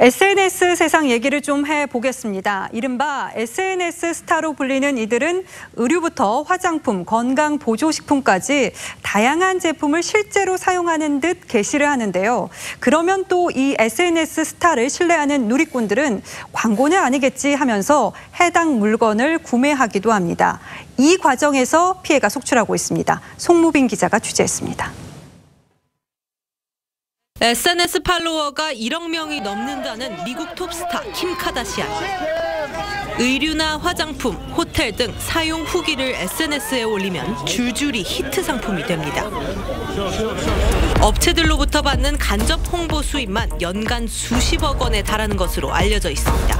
SNS 세상 얘기를 좀 해보겠습니다. 이른바 SNS 스타로 불리는 이들은 의류부터 화장품, 건강 보조식품까지 다양한 제품을 실제로 사용하는 듯 게시를 하는데요. 그러면 또 이 SNS 스타를 신뢰하는 누리꾼들은 광고는 아니겠지 하면서 해당 물건을 구매하기도 합니다. 이 과정에서 피해가 속출하고 있습니다. 송무빈 기자가 취재했습니다. SNS 팔로워가 1억 명이 넘는다는 미국 톱스타 킴 카다시안. 의류나 화장품, 호텔 등 사용 후기를 SNS에 올리면 줄줄이 히트 상품이 됩니다. 업체들로부터 받는 간접 홍보 수입만 연간 수십억 원에 달하는 것으로 알려져 있습니다.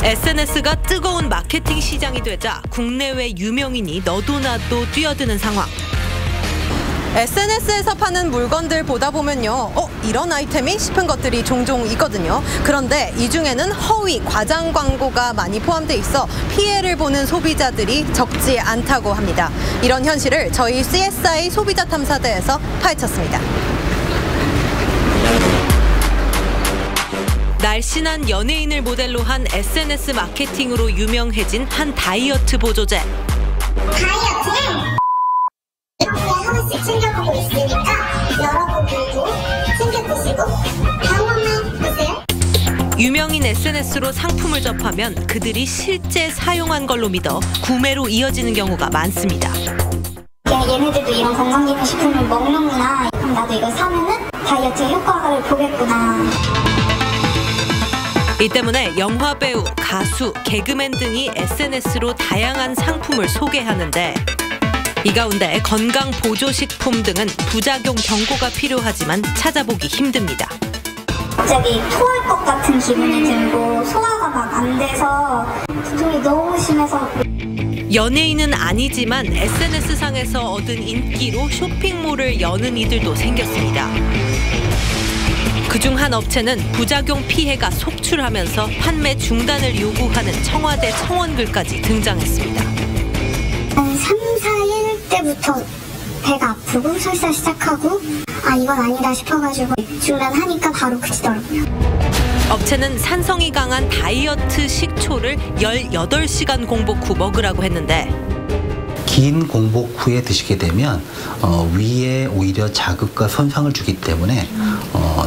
SNS가 뜨거운 마케팅 시장이 되자 국내외 유명인이 너도나도 뛰어드는 상황. SNS에서 파는 물건들 보다 보면요, 이런 아이템이 싶은 것들이 종종 있거든요. 그런데 이 중에는 허위, 과장 광고가 많이 포함돼 있어 피해를 보는 소비자들이 적지 않다고 합니다. 이런 현실을 저희 CSI 소비자 탐사대에서 파헤쳤습니다. 날씬한 연예인을 모델로 한 SNS 마케팅으로 유명해진 한 다이어트 보조제. 다이어트에 하나씩 챙겨보고 있으니까 여러분들도 챙겨보시고 한번만 보세요. 유명인 SNS로 상품을 접하면 그들이 실제 사용한 걸로 믿어 구매로 이어지는 경우가 많습니다. 얘네들도 이런 건강기능식품을 먹는구나. 그럼 나도 이거 사면은 다이어트 효과를 보겠구나. 이 때문에 영화 배우, 가수, 개그맨 등이 SNS로 다양한 상품을 소개하는데 이 가운데 건강 보조식품 등은 부작용 경고가 필요하지만 찾아보기 힘듭니다. 갑자기 토할 것 같은 기분이 들고 소화가 막 안 돼서 두통이 너무 심해서. 연예인은 아니지만 SNS상에서 얻은 인기로 쇼핑몰을 여는 이들도 생겼습니다. 그중 한 업체는 부작용 피해가 속출하면서 판매 중단을 요구하는 청와대 청원글까지 등장했습니다. 한 3, 4일 때부터 배가 아프고 설사 시작하고 이건 아니다 싶어가지고 중단하니까 바로 그치더라고요. 업체는 산성이 강한 다이어트 식초를 18시간 공복 후 먹으라고 했는데 긴 공복 후에 드시게 되면 위에 오히려 자극과 손상을 주기 때문에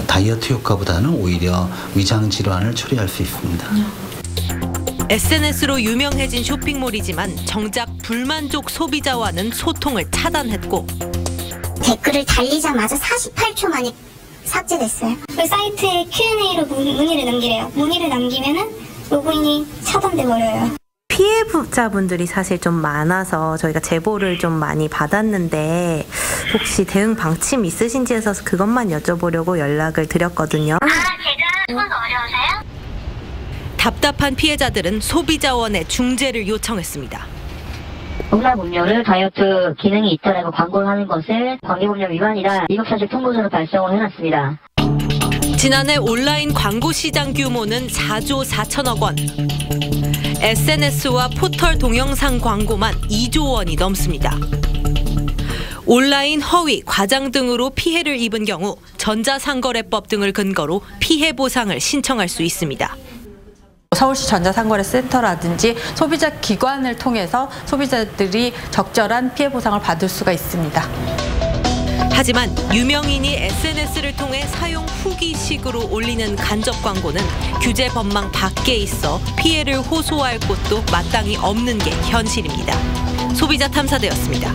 다이어트 효과보다는 오히려 위장 질환을 초래할 수 있습니다. SNS로 유명해진 쇼핑몰이지만 정작 불만족 소비자와는 소통을 차단했고 댓글을 달리자마자 48초 만에 삭제됐어요. 그 사이트에 Q&A로 문의를 남기래요. 문의를 남기면은 로그인이 차단돼 버려요. 피해자분들이 사실 좀 많아서 저희가 제보를 좀 많이 받았는데 혹시 대응 방침 있으신지 해서 그것만 여쭤보려고 연락을 드렸거든요. 제가 수고가 어려우세요? 답답한 피해자들은 소비자원에 중재를 요청했습니다. 동남 음료를 다이어트 기능이 있다라고 광고를 하는 것을 관계법령 위반이라 미국사실 통보전을 발송을 해놨습니다. 지난해 온라인 광고 시장 규모는 4조 4천억 원. SNS와 포털 동영상 광고만 2조 원이 넘습니다. 온라인 허위, 과장 등으로 피해를 입은 경우 전자상거래법 등을 근거로 피해 보상을 신청할 수 있습니다. 서울시 전자상거래센터라든지 소비자 기관을 통해서 소비자들이 적절한 피해 보상을 받을 수가 있습니다. 하지만 유명인이 SNS를 통해 사용 후기식으로 올리는 간접 광고는 규제 법망 밖에 있어 피해를 호소할 곳도 마땅히 없는 게 현실입니다. 소비자 탐사대였습니다.